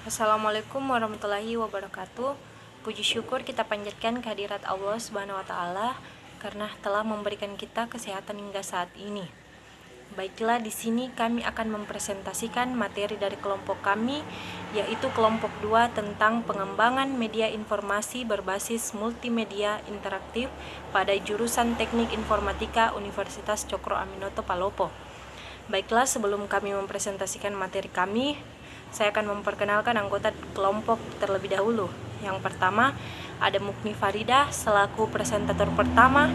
Assalamualaikum warahmatullahi wabarakatuh. Puji syukur kita panjatkan kehadirat Allah Subhanahu wa taala karena telah memberikan kita kesehatan hingga saat ini. Baiklah, di sini kami akan mempresentasikan materi dari kelompok kami, yaitu kelompok 2 tentang pengembangan media informasi berbasis multimedia interaktif pada jurusan Teknik Informatika Universitas Cokro Aminoto Palopo. Baiklah, sebelum kami mempresentasikan materi kami, saya akan memperkenalkan anggota kelompok terlebih dahulu. Yang pertama, ada Mukni Farida selaku presentator pertama,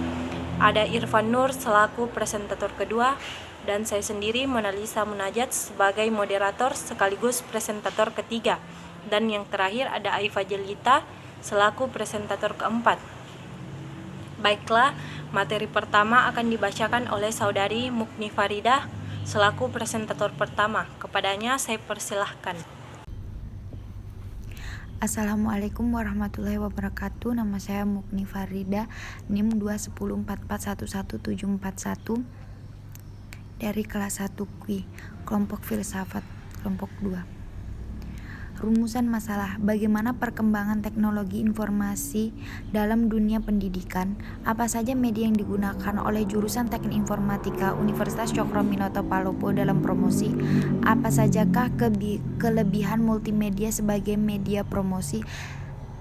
ada Irfan Nur selaku presentator kedua, dan saya sendiri Monalisa Munajat sebagai moderator sekaligus presentator ketiga. Dan yang terakhir ada Aifa Jelita selaku presentator keempat. Baiklah, materi pertama akan dibacakan oleh saudari Mukni Farida selaku presentator pertama. Kepadanya saya persilahkan. Assalamualaikum warahmatullahi wabarakatuh. Nama saya Mukni Farida, NIM 210441171 dari kelas 1 QI, kelompok filsafat, kelompok 2. Rumusan masalah: bagaimana perkembangan teknologi informasi dalam dunia pendidikan? Apa saja media yang digunakan oleh jurusan Teknik Informatika Universitas Cokro Aminoto Palopo dalam promosi? Apa sajakah kelebihan multimedia sebagai media promosi?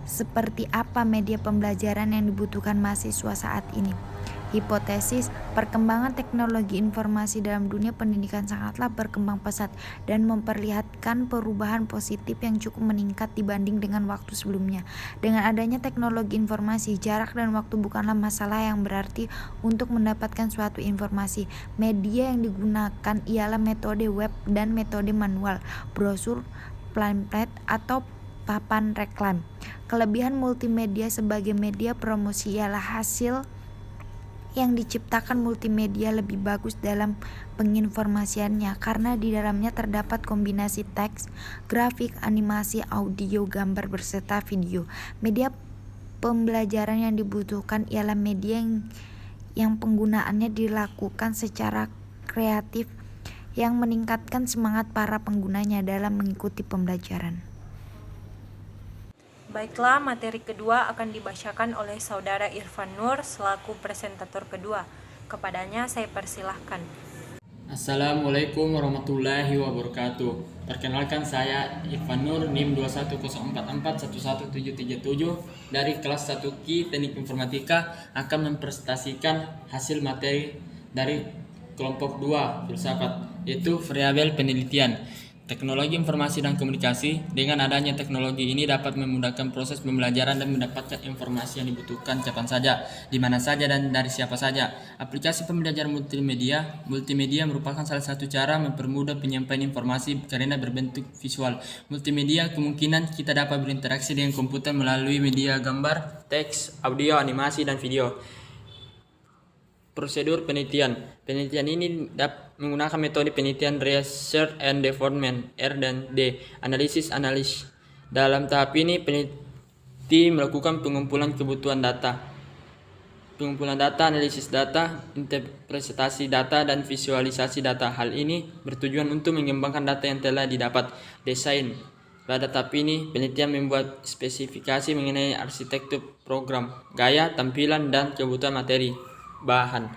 Seperti apa media pembelajaran yang dibutuhkan mahasiswa saat ini? Hipotesis: perkembangan teknologi informasi dalam dunia pendidikan sangatlah berkembang pesat dan memperlihatkan perubahan positif yang cukup meningkat dibanding dengan waktu sebelumnya. Dengan adanya teknologi informasi, jarak dan waktu bukanlah masalah yang berarti untuk mendapatkan suatu informasi. Media yang digunakan ialah metode web dan metode manual, brosur, pamflet, atau papan reklam. Kelebihan multimedia sebagai media promosi ialah hasil yang diciptakan multimedia lebih bagus dalam penginformasiannya karena di dalamnya terdapat kombinasi teks, grafik, animasi, audio, gambar beserta video. Media pembelajaran yang dibutuhkan ialah media yang penggunaannya dilakukan secara kreatif yang meningkatkan semangat para penggunanya dalam mengikuti pembelajaran. Baiklah, materi kedua akan dibacakan oleh saudara Irfan Nur selaku presentator kedua. Kepadanya saya persilahkan. Assalamualaikum warahmatullahi wabarakatuh. Perkenalkan, saya Irfan Nur, NIM 21044111737 dari kelas 1 QI Teknik Informatika akan mempresentasikan hasil materi dari kelompok 2 filsafat, yaitu variabel penelitian. Teknologi informasi dan komunikasi. Dengan adanya teknologi ini dapat memudahkan proses pembelajaran dan mendapatkan informasi yang dibutuhkan kapan saja, di mana saja, dan dari siapa saja. Aplikasi pembelajaran multimedia. Multimedia merupakan salah satu cara mempermudah penyampaian informasi karena berbentuk visual. Multimedia kemungkinan kita dapat berinteraksi dengan komputer melalui media gambar, teks, audio, animasi, dan video. Prosedur penelitian. Penelitian ini dapat menggunakan metode penelitian Research and Development (R dan D), analisis. Dalam tahap ini, peneliti melakukan pengumpulan kebutuhan data, analisis data, interpretasi data, dan visualisasi data. Hal ini bertujuan untuk mengembangkan data yang telah didapat. Desain. Pada tahap ini, penelitian membuat spesifikasi mengenai arsitektur program, gaya, tampilan, dan kebutuhan materi bahan.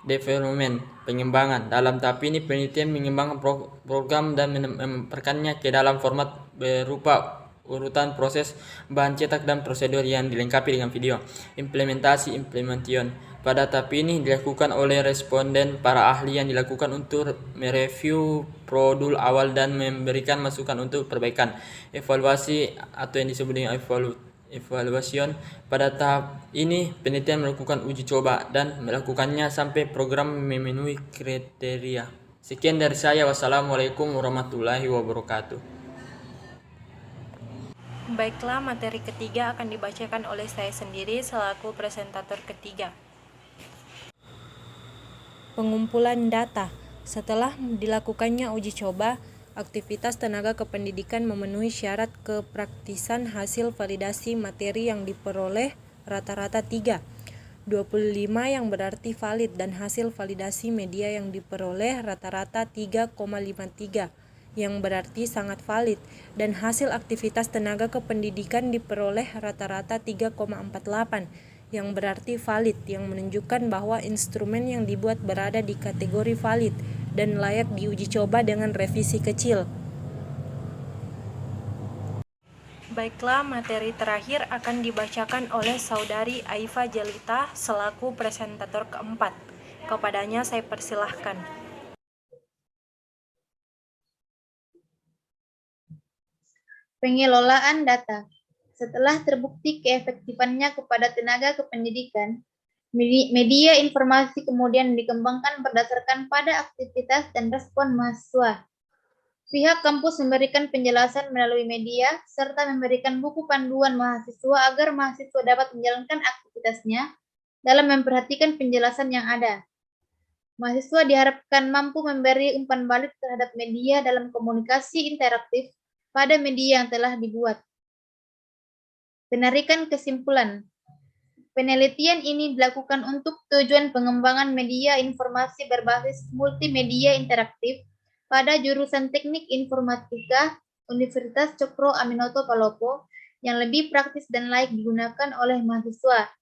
Development, pengembangan. Dalam tahap ini, penelitian mengembangkan program dan memperkenalkannya ke dalam format berupa urutan proses, bahan cetak, dan prosedur yang dilengkapi dengan video. Implementation. Pada tahap ini dilakukan oleh responden para ahli yang dilakukan untuk mereview produk awal dan memberikan masukan untuk perbaikan. Evaluasi atau yang disebut dengan evaluation. Pada tahap ini penelitian melakukan uji coba dan melakukannya sampai program memenuhi kriteria. Sekian dari saya. Wassalamualaikum warahmatullahi wabarakatuh. Baiklah, materi ketiga akan dibacakan oleh saya sendiri selaku presentator ketiga. Pengumpulan data. Setelah dilakukannya uji coba, aktivitas tenaga kependidikan memenuhi syarat kepraktisan hasil validasi materi yang diperoleh rata-rata 3, 25 yang berarti valid, dan hasil validasi media yang diperoleh rata-rata 3,53, yang berarti sangat valid, dan hasil aktivitas tenaga kependidikan diperoleh rata-rata 3,48, yang berarti valid, yang menunjukkan bahwa instrumen yang dibuat berada di kategori valid dan layak diuji coba dengan revisi kecil. Baiklah, materi terakhir akan dibacakan oleh Saudari Aifa Jelita selaku presentator keempat. Kepadanya saya persilahkan. Pengelolaan data. Setelah terbukti keefektifannya kepada tenaga kependidikan, media informasi kemudian dikembangkan berdasarkan pada aktivitas dan respon mahasiswa. Pihak kampus memberikan penjelasan melalui media, serta memberikan buku panduan mahasiswa agar mahasiswa dapat menjalankan aktivitasnya dalam memperhatikan penjelasan yang ada. Mahasiswa diharapkan mampu memberi umpan balik terhadap media dalam komunikasi interaktif pada media yang telah dibuat. Penarikan kesimpulan. Penelitian ini dilakukan untuk tujuan pengembangan media informasi berbasis multimedia interaktif pada jurusan Teknik Informatika Universitas Cokro Aminoto Palopo yang lebih praktis dan layak digunakan oleh mahasiswa.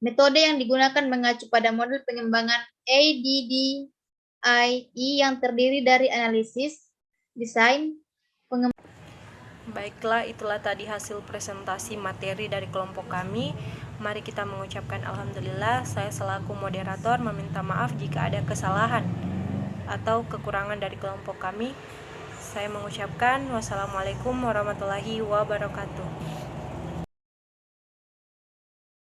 Metode yang digunakan mengacu pada model pengembangan ADDIE yang terdiri dari analisis, desain, Baiklah, itulah tadi hasil presentasi materi dari kelompok kami. Mari kita mengucapkan alhamdulillah. Saya selaku moderator meminta maaf jika ada kesalahan atau kekurangan dari kelompok kami. Saya mengucapkan wassalamualaikum warahmatullahi wabarakatuh.